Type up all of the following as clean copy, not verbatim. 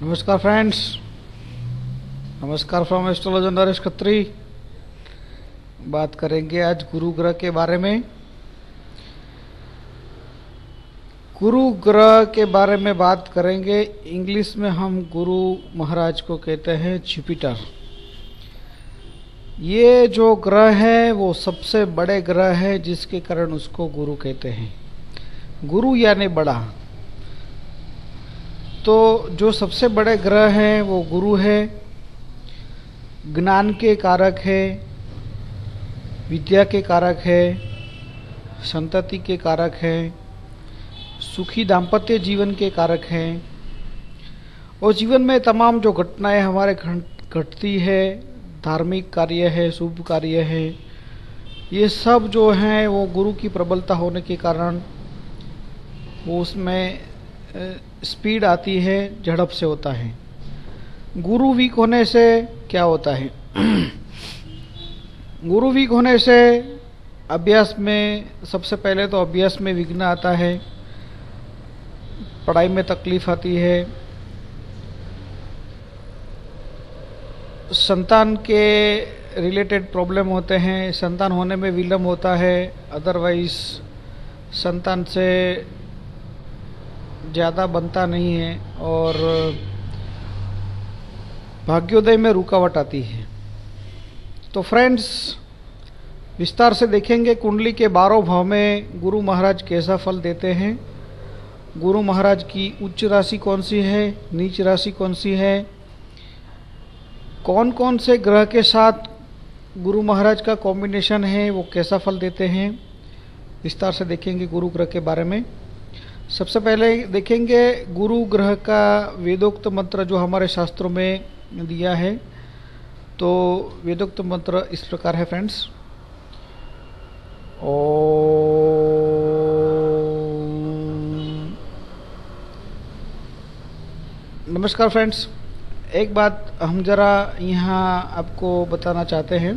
नमस्कार फ्रेंड्स, नमस्कार from astrologer Naresh Khatri. बात करेंगे आज गुरु ग्रह के बारे में। गुरु ग्रह के बारे में बात करेंगे। इंग्लिश में हम गुरु महाराज को कहते हैं जुपिटर। ये जो ग्रह है वो सबसे बड़े ग्रह है, जिसके कारण उसको गुरु कहते हैं। गुरु यानी बड़ा। तो जो सबसे बड़े ग्रह हैं वो गुरु है। ज्ञान के कारक है, विद्या के कारक है, संतति के कारक है, सुखी दाम्पत्य जीवन के कारक हैं। और जीवन में तमाम जो घटनाएं हमारे घटती है, धार्मिक कार्य है, शुभ कार्य है, ये सब जो हैं वो गुरु की प्रबलता होने के कारण वो उसमें स्पीड आती है, झड़प से होता है। गुरु वीक होने से क्या होता है? गुरु वीक होने से अभ्यास में, सबसे पहले तो अभ्यास में विघ्न आता है, पढ़ाई में तकलीफ आती है, संतान के रिलेटेड प्रॉब्लम होते हैं, संतान होने में विलंब होता है, अदरवाइज संतान से ज़्यादा बनता नहीं है और भाग्योदय में रुकावट आती है। तो फ्रेंड्स, विस्तार से देखेंगे कुंडली के 12 भाव में गुरु महाराज कैसा फल देते हैं। गुरु महाराज की उच्च राशि कौन सी है, नीच राशि कौन सी है, कौन कौन से ग्रह के साथ गुरु महाराज का कॉम्बिनेशन है, वो कैसा फल देते हैं। विस्तार से देखेंगे गुरु ग्रह के बारे में। सबसे पहले देखेंगे गुरु ग्रह का वेदोक्त मंत्र जो हमारे शास्त्रों में दिया है। तो वेदोक्त मंत्र इस प्रकार है फ्रेंड्स। नमस्कार फ्रेंड्स, एक बात हम जरा यहाँ आपको बताना चाहते हैं।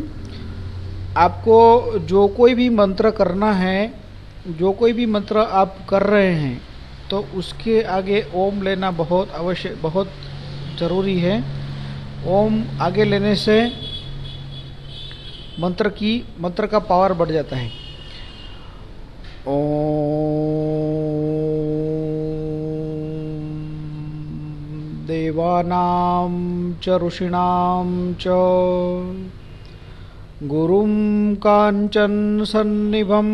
आपको जो कोई भी मंत्र करना है, जो कोई भी मंत्र आप कर रहे हैं, तो उसके आगे ओम लेना बहुत आवश्यक, बहुत ज़रूरी है। ओम आगे लेने से मंत्र का पावर बढ़ जाता है। ओम देवानां च ऋषीणां च गुरुं कांचन सन्निभं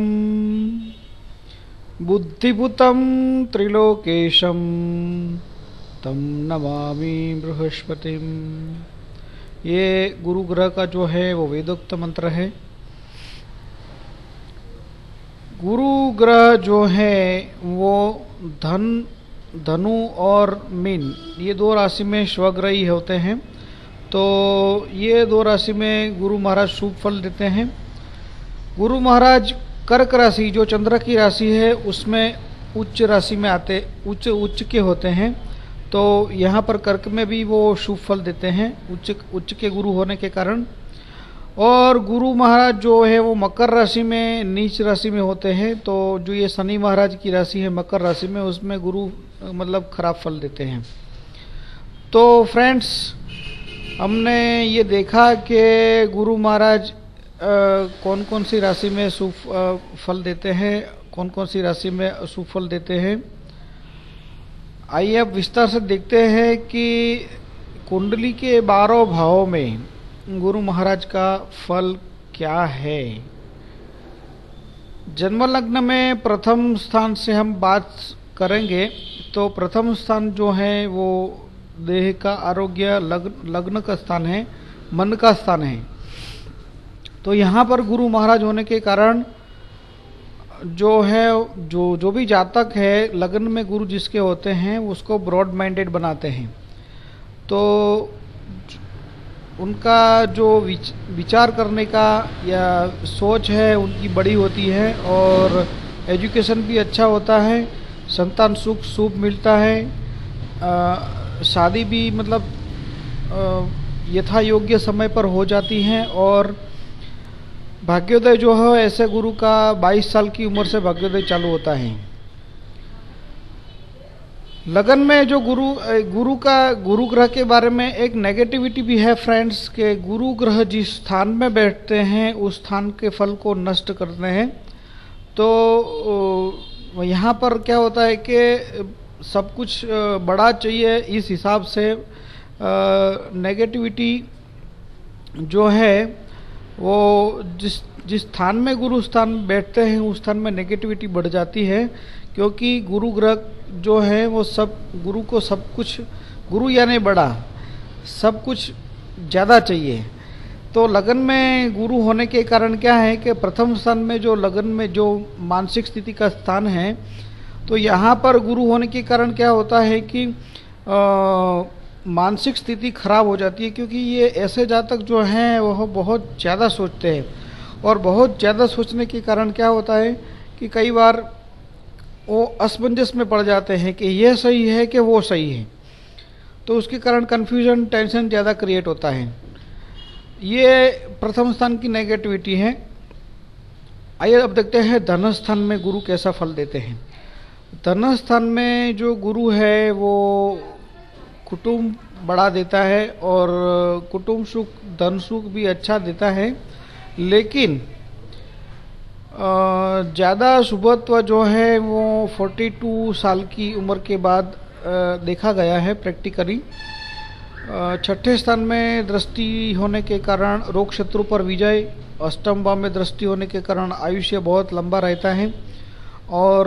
बुद्धिभूतं त्रिलोकेशं तं नमामि बृहस्पतिं। ये गुरु ग्रह का जो है वो वेदोक्त मंत्र है। गुरु ग्रह जो है वो धनु और मीन, ये 2 राशि में स्वग्रही होते हैं। तो ये 2 राशि में गुरु महाराज शुभ फल देते हैं। गुरु महाराज कर्क राशि जो चंद्र की राशि है उसमें उच्च राशि में आते, उच्च के होते हैं। तो यहाँ पर कर्क में भी वो शुभ फल देते हैं, उच्च के गुरु होने के कारण। और गुरु महाराज जो है वो मकर राशि में, नीच राशि में होते हैं। तो जो ये शनि महाराज की राशि है मकर राशि में, उसमें गुरु मतलब खराब फल देते हैं। तो फ्रेंड्स, हमने ये देखा कि गुरु महाराज कौन कौन सी राशि में शुभ फल देते हैं, कौन कौन सी राशि में शुभ फल देते हैं। आइए अब विस्तार से देखते हैं कि कुंडली के 12 भावों में गुरु महाराज का फल क्या है। जन्म लग्न में प्रथम स्थान से हम बात करेंगे। तो प्रथम स्थान जो है वो देह का आरोग्य, लग्न का स्थान है, मन का स्थान है। तो यहाँ पर गुरु महाराज होने के कारण जो है, जो भी जातक है, लग्न में गुरु जिसके होते हैं उसको ब्रॉड माइंडेड बनाते हैं। तो उनका जो विचार करने का या सोच है उनकी बड़ी होती है और एजुकेशन भी अच्छा होता है, संतान सुख शुभ मिलता है, शादी भी मतलब यथा योग्य समय पर हो जाती हैं। और भाग्योदय जो है, ऐसे गुरु का 22 साल की उम्र से भाग्योदय चालू होता है। लगन में जो गुरु ग्रह के बारे में एक नेगेटिविटी भी है फ्रेंड्स, के गुरु ग्रह जिस स्थान में बैठते हैं उस स्थान के फल को नष्ट करते हैं। तो यहाँ पर क्या होता है कि सब कुछ बड़ा चाहिए, इस हिसाब से नेगेटिविटी जो है वो जिस स्थान में गुरु स्थान बैठते हैं उस स्थान में नेगेटिविटी बढ़ जाती है, क्योंकि गुरु ग्रह जो है वो सब गुरु को सब कुछ, गुरु यानी बड़ा, सब कुछ ज़्यादा चाहिए। तो लगन में गुरु होने के कारण क्या है कि प्रथम स्थान में जो लगन में जो मानसिक स्थिति का स्थान है, तो यहाँ पर गुरु होने के कारण क्या होता है कि मानसिक स्थिति खराब हो जाती है, क्योंकि ये ऐसे जातक जो हैं वह बहुत ज़्यादा सोचते हैं, और बहुत ज़्यादा सोचने के कारण क्या होता है कि कई बार वो असमंजस में पड़ जाते हैं कि ये सही है कि वो सही है। तो उसके कारण कन्फ्यूजन, टेंशन ज़्यादा क्रिएट होता है। ये प्रथम स्थान की नेगेटिविटी है। आइए अब देखते हैं धन स्थान में गुरु कैसा फल देते हैं। धन स्थान में जो गुरु है वो कुटुंब बढ़ा देता है, और कुटुंब सुख, धन सुख भी अच्छा देता है, लेकिन ज़्यादा शुभत्व जो है वो 42 साल की उम्र के बाद देखा गया है प्रैक्टिकली। छठे स्थान में दृष्टि होने के कारण रोग शत्रु पर विजय, अष्टम भाव में दृष्टि होने के कारण आयुष्य बहुत लंबा रहता है, और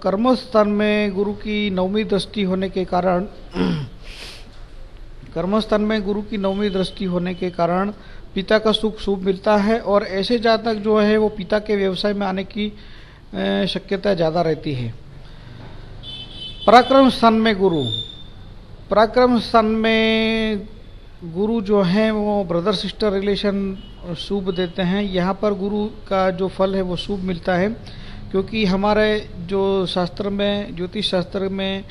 कर्म स्थान में गुरु की नवमी दृष्टि होने के कारण कर्मस्थान में गुरु की नवमी दृष्टि होने के कारण पिता का सुख शुभ मिलता है, और ऐसे जातक जो है वो पिता के व्यवसाय में आने की शक्यता ज़्यादा रहती है। पराक्रम स्थान में गुरु, पराक्रम स्थान में गुरु जो है वो ब्रदर सिस्टर रिलेशन शुभ देते हैं। यहाँ पर गुरु का जो फल है वो शुभ मिलता है, क्योंकि हमारे जो शास्त्र में, ज्योतिष शास्त्र में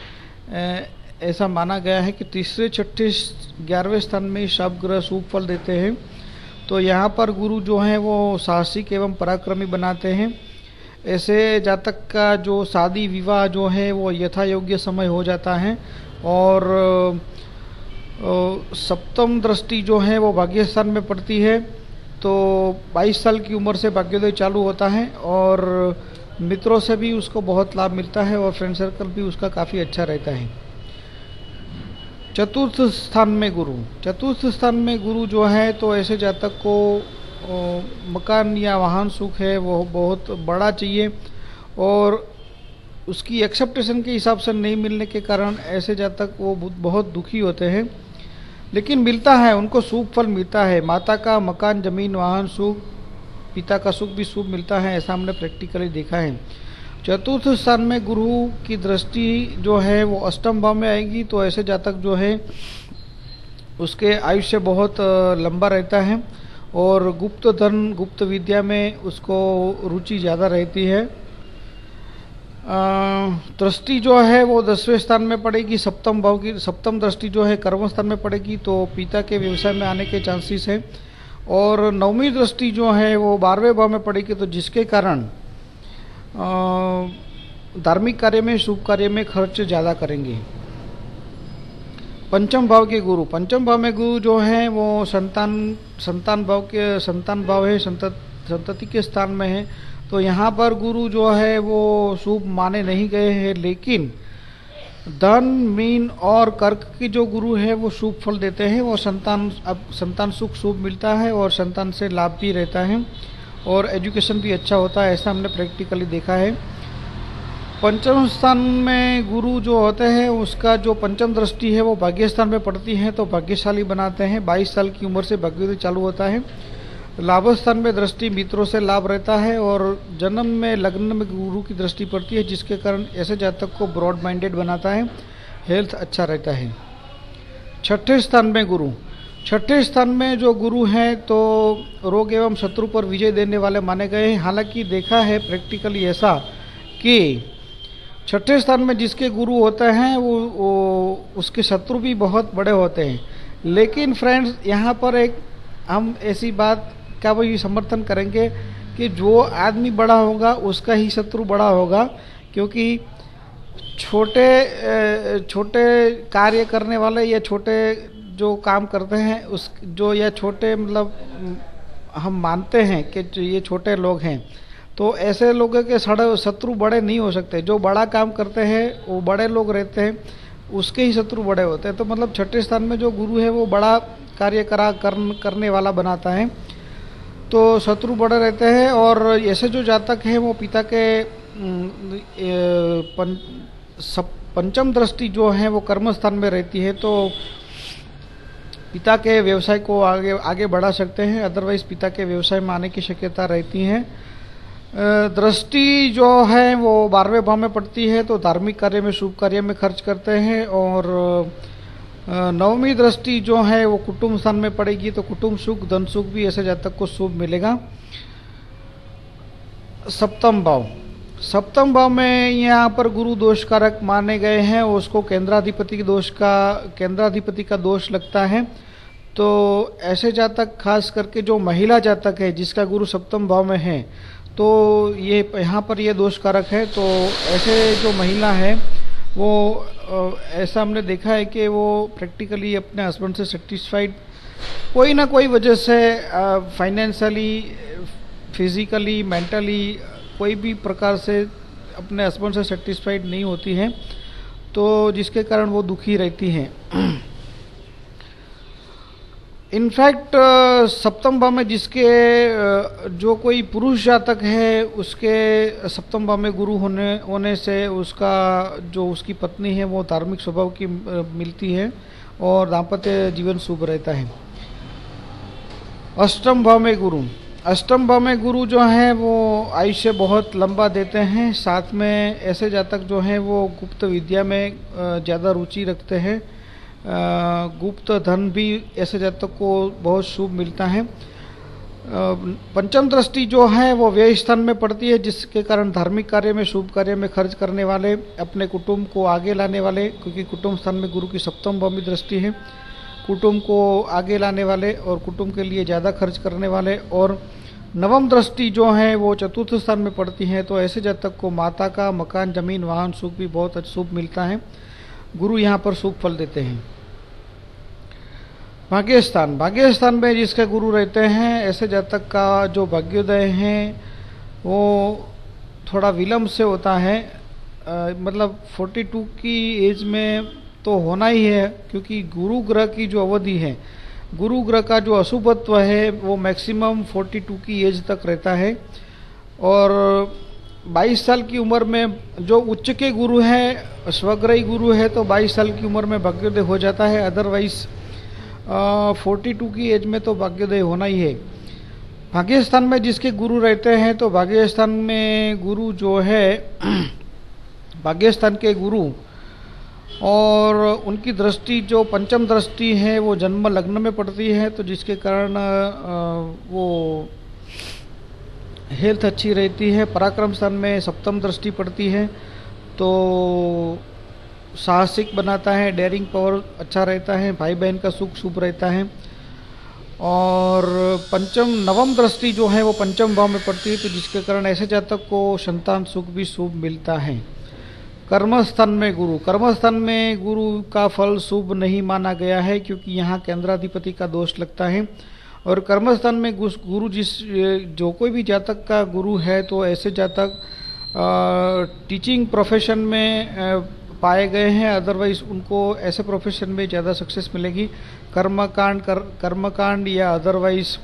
ऐसा माना गया है कि तीसरे, छठे, 11वें स्थान में सब ग्रह शुभ फल देते हैं। तो यहाँ पर गुरु जो हैं वो साहसिक एवं पराक्रमी बनाते हैं। ऐसे जातक का जो शादी विवाह जो है वो यथा योग्य समय हो जाता है, और सप्तम दृष्टि जो है वो भाग्य स्थान में पड़ती है। तो 22 साल की उम्र से भाग्योदय चालू होता है, और मित्रों से भी उसको बहुत लाभ मिलता है, और फ्रेंड सर्कल भी उसका काफ़ी अच्छा रहता है। चतुर्थ स्थान में गुरु, चतुर्थ स्थान में गुरु जो है तो ऐसे जातक को मकान या वाहन सुख है वो बहुत बड़ा चाहिए, और उसकी एक्सेप्टेशन के हिसाब से नहीं मिलने के कारण ऐसे जातक वो बहुत दुखी होते हैं। लेकिन मिलता है, उनको शुभ फल मिलता है। माता का मकान, जमीन, वाहन सुख, पिता का सुख भी शुभ मिलता है, ऐसा हमने प्रैक्टिकली देखा है। चतुर्थ स्थान में गुरु की दृष्टि जो है वो अष्टम भाव में आएगी, तो ऐसे जातक जो है उसके आयुष्य बहुत लंबा रहता है, और गुप्त धन, गुप्त विद्या में उसको रुचि ज़्यादा रहती है। दृष्टि जो है वो 10वें स्थान में पड़ेगी, सप्तम भाव की सप्तम दृष्टि जो है कर्म स्थान में पड़ेगी, तो पिता के व्यवसाय में आने के चांसेस है। और नवमी दृष्टि जो है वो 12वें भाव में पड़ेगी, तो जिसके कारण धार्मिक कार्य में, शुभ कार्य में खर्च ज़्यादा करेंगे। पंचम भाव के गुरु, पंचम भाव में गुरु जो है वो संतान भाव है, संतति के स्थान में है। तो यहाँ पर गुरु जो है वो शुभ माने नहीं गए हैं, लेकिन धन, मीन और कर्क की जो गुरु है वो शुभ फल देते हैं। वो संतान सुख शुभ मिलता है, और संतान से लाभ भी रहता है, और एजुकेशन भी अच्छा होता है, ऐसा हमने प्रैक्टिकली देखा है। पंचम स्थान में गुरु जो होते हैं उसका जो पंचम दृष्टि है वो भाग्य स्थान में पड़ती है, तो भाग्यशाली बनाते हैं। 22 साल की उम्र से भाग्योदय चालू होता है। लाभ स्थान में दृष्टि, मित्रों से लाभ रहता है, और जन्म में, लग्न में गुरु की दृष्टि पड़ती है, जिसके कारण ऐसे जातक को ब्रॉड माइंडेड बनाता है, हेल्थ अच्छा रहता है। छठे स्थान में गुरु, छठे स्थान में जो गुरु हैं तो रोग एवं शत्रु पर विजय देने वाले माने गए हैं। हालांकि देखा है प्रैक्टिकली ऐसा कि छठे स्थान में जिसके गुरु होते हैं वो उसके शत्रु भी बहुत बड़े होते हैं। लेकिन फ्रेंड्स यहाँ पर एक हम ऐसी बात का वही समर्थन करेंगे कि जो आदमी बड़ा होगा उसका ही शत्रु बड़ा होगा, क्योंकि छोटे कार्य करने वाले या छोटे जो काम करते हैं उस जो या छोटे मतलब हम मानते हैं कि जो ये छोटे लोग हैं, तो ऐसे लोगों के शत्रु बड़े नहीं हो सकते। जो बड़ा काम करते हैं वो बड़े लोग रहते हैं, उसके ही शत्रु बड़े होते हैं। तो मतलब छठे स्थान में जो गुरु है वो बड़ा कार्य करने वाला बनाता है, तो शत्रु बड़े रहते हैं। और ऐसे जो जातक हैं वो पिता के पंचम दृष्टि जो है वो कर्म स्थान में रहती है, तो पिता के व्यवसाय को आगे बढ़ा सकते हैं, अदरवाइज पिता के व्यवसाय में आने की शक्यता रहती है। दृष्टि जो है वो 12वें भाव में पड़ती है, तो धार्मिक कार्य में, शुभ कार्य में खर्च करते हैं। और 9वीं दृष्टि जो है वो कुटुंब स्थान में पड़ेगी, तो कुटुंब सुख, धन सुख भी ऐसे जातक को शुभ मिलेगा। सप्तम भाव में यहाँ पर गुरु दोष कारक माने गए हैं, उसको केंद्राधिपति का दोष लगता है। तो ऐसे जातक, खास करके जो महिला जातक है जिसका गुरु सप्तम भाव में है, तो ये यहाँ पर ये दोष कारक है। तो ऐसे जो महिला है वो ऐसा हमने देखा है कि वो प्रैक्टिकली अपने हस्बैंड से सेटिस्फाइड कोई ना कोई वजह से, फाइनेंशियली, फिजिकली, मेंटली, कोई भी प्रकार से अपने हस्बैंड से सेटिस्फाइड नहीं होती हैं, तो जिसके कारण वो दुखी रहती हैं। इनफैक्ट सप्तम भाव में जिसके जो कोई पुरुष जातक है उसके सप्तम भाव में गुरु होने से उसकी पत्नी है वो धार्मिक स्वभाव की मिलती है और दाम्पत्य जीवन शुभ रहता है। अष्टम भाव में गुरु जो है वो आयुष्य बहुत लंबा देते हैं। साथ में ऐसे जातक जो हैं वो गुप्त विद्या में ज़्यादा रुचि रखते हैं। गुप्त धन भी ऐसे जातक को बहुत शुभ मिलता है। पंचम दृष्टि जो है वो व्यय स्थान में पड़ती है, जिसके कारण धार्मिक कार्य में, शुभ कार्य में खर्च करने वाले, अपने कुटुंब को आगे लाने वाले, क्योंकि कुटुंब स्थान में गुरु की सप्तम भाव में दृष्टि है, कुटुंब को आगे लाने वाले और कुटुंब के लिए ज़्यादा खर्च करने वाले। और नवम दृष्टि जो है वो चतुर्थ स्थान में पड़ती है, तो ऐसे जातक को माता का मकान, जमीन, वाहन सुख भी बहुत शुभ मिलता है। गुरु यहाँ पर शुभ फल देते हैं। भाग्य स्थान में जिसके गुरु रहते हैं, ऐसे जातक का जो भाग्योदय है वो थोड़ा विलंब से होता है। मतलब 42 की एज में तो होना ही है, क्योंकि गुरु ग्रह की जो अवधि है, गुरु ग्रह का जो अशुभत्व है वो मैक्सिमम 42 की एज तक रहता है। और 22 साल की उम्र में जो उच्च के गुरु हैं, स्वग्रही गुरु है, तो 22 साल की उम्र में भाग्योदय हो जाता है। अदरवाइज 42 की एज में तो भाग्योदय होना ही है। भाग्य स्थान में जिसके गुरु रहते हैं, तो भाग्य स्थान में गुरु जो है भाग्य स्थान के गुरु और उनकी दृष्टि जो पंचम दृष्टि है वो जन्म लग्न में पड़ती है, तो जिसके कारण वो हेल्थ अच्छी रहती है। पराक्रम स्थान में सप्तम दृष्टि पड़ती है, तो साहसिक बनाता है, डेयरिंग पावर अच्छा रहता है, भाई बहन का सुख शुभ रहता है। और नवम दृष्टि जो है वो पंचम भाव में पड़ती है, तो जिसके कारण ऐसे जातक को संतान सुख भी शुभ मिलता है। कर्म स्थान में गुरु का फल शुभ नहीं माना गया है, क्योंकि यहाँ केंद्राधिपति का दोष लगता है। और कर्म स्थान में गुरु जो कोई भी जातक का गुरु है, तो ऐसे जातक टीचिंग प्रोफेशन में पाए गए हैं। अदरवाइज उनको ऐसे प्रोफेशन में ज़्यादा सक्सेस मिलेगी। कर्मकांड या अदरवाइज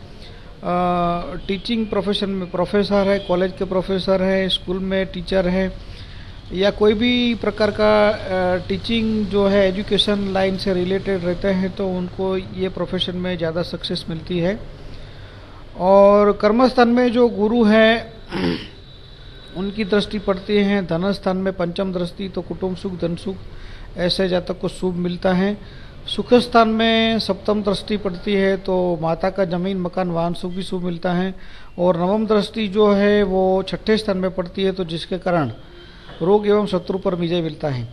टीचिंग प्रोफेशन में प्रोफेसर है, कॉलेज के प्रोफेसर है, स्कूल में टीचर है, या कोई भी प्रकार का टीचिंग जो है एजुकेशन लाइन से रिलेटेड रहते हैं, तो उनको ये प्रोफेशन में ज़्यादा सक्सेस मिलती है। और कर्मस्थान में जो गुरु है उनकी दृष्टि पड़ती है धन स्थान में पंचम दृष्टि, तो कुटुंब सुख, धन सुख ऐसे जातक को शुभ मिलता है। सुख स्थान में सप्तम दृष्टि पड़ती है, तो माता का जमीन, मकान, वाहन सुख भी शुभ मिलता है। और नवम दृष्टि जो है वो छठे स्थान में पड़ती है, तो जिसके कारण रोग एवं शत्रु पर विजय मिलता है।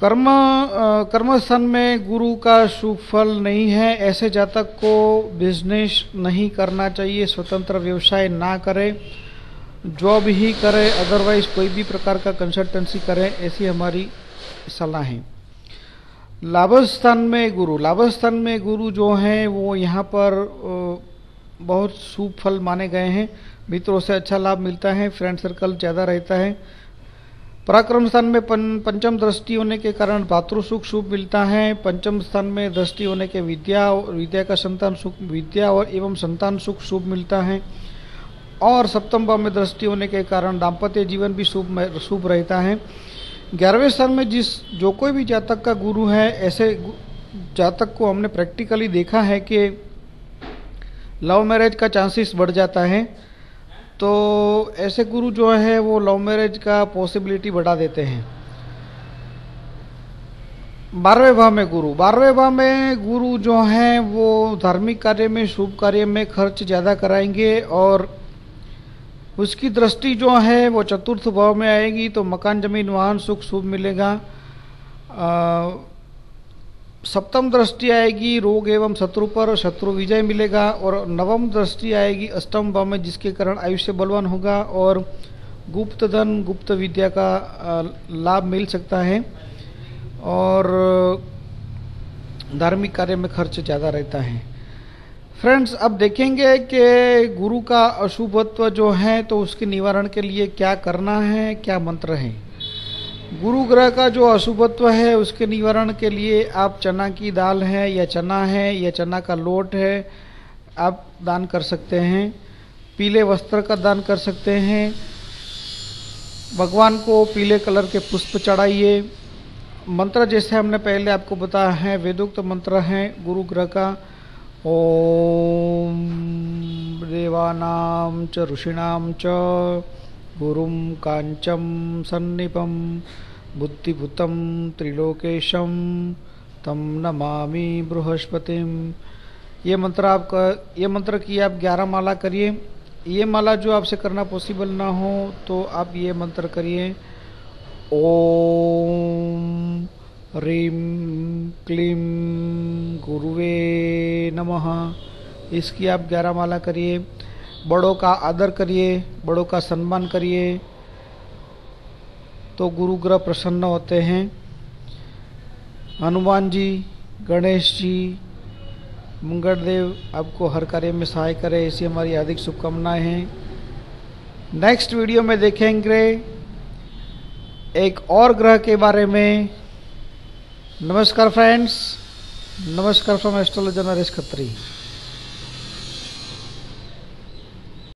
कर्म स्थान में गुरु का शुभ फल नहीं है, ऐसे जातक को बिजनेस नहीं करना चाहिए, स्वतंत्र व्यवसाय ना करे। जॉब ही करें, अदरवाइज कोई भी प्रकार का कंसल्टेंसी करें, ऐसी हमारी सलाह है। लाभस्थान में गुरु जो हैं वो यहाँ पर बहुत शुभ फल माने गए हैं। मित्रों से अच्छा लाभ मिलता है, फ्रेंड सर्कल ज़्यादा रहता है। पराक्रम स्थान में पंचम दृष्टि होने के कारण भातृ सुख शुभ मिलता है। पंचम स्थान में दृष्टि होने के विद्या का संतान सुख, विद्या और एवं संतान सुख शुभ मिलता है। और सप्तम भाव में दृष्टि होने के कारण दाम्पत्य जीवन भी शुभ रहता है। 11वें स्थान में जो कोई भी जातक का गुरु है, ऐसे जातक को हमने प्रैक्टिकली देखा है कि लव मैरिज का चांसेस बढ़ जाता है। तो ऐसे गुरु जो है वो लव मैरिज का पॉसिबिलिटी बढ़ा देते हैं। 12वें भाव में गुरु जो हैं वो धार्मिक कार्य में, शुभ कार्य में खर्च ज़्यादा कराएंगे और उसकी दृष्टि जो है वो चतुर्थ भाव में आएगी, तो मकान जमीन वाहन सुख शुभ मिलेगा। सप्तम दृष्टि आएगी रोग एवं शत्रु पर, शत्रु विजय मिलेगा। और नवम दृष्टि आएगी अष्टम भाव में, जिसके कारण आयुष्य बलवान होगा और गुप्त धन, गुप्त विद्या का लाभ मिल सकता है। और धार्मिक कार्य में खर्च ज़्यादा रहता है। फ्रेंड्स, अब देखेंगे कि गुरु का अशुभत्व जो है तो उसके निवारण के लिए क्या करना है, क्या मंत्र है। गुरु ग्रह का जो अशुभत्व है उसके निवारण के लिए आप चना की दाल है या चना का लोट है, आप दान कर सकते हैं। पीले वस्त्र का दान कर सकते हैं। भगवान को पीले कलर के पुष्प चढ़ाइए। मंत्र जैसे हमने पहले आपको बताया है, वेदोक्त मंत्र है गुरु ग्रह का। ओम देवानां च ऋषीणां च गुरुं कांचम सन्निपं बुद्धिभूतं त्रिलोकेशं तम नमामि बृहस्पतिम। ये मंत्र की आप 11 माला करिए। ये माला जो आपसे करना पॉसिबल ना हो तो आप ये मंत्र करिए। ओम ह्रीं क्लीं गुरुवे नमः। इसकी आप 11 माला करिए। बड़ों का आदर करिए, बड़ों का सम्मान करिए, तो गुरु ग्रह प्रसन्न होते हैं। हनुमान जी, गणेश जी, मंगलदेव आपको हर कार्य में सहाय करे, ऐसी हमारी हार्दिक शुभकामनाएं हैं। नेक्स्ट वीडियो में देखेंगे एक और ग्रह के बारे में। नमस्कार फ्रेंड्स, नमस्कार फ्रॉम एस्ट्रोलॉजर नरेश खत्री।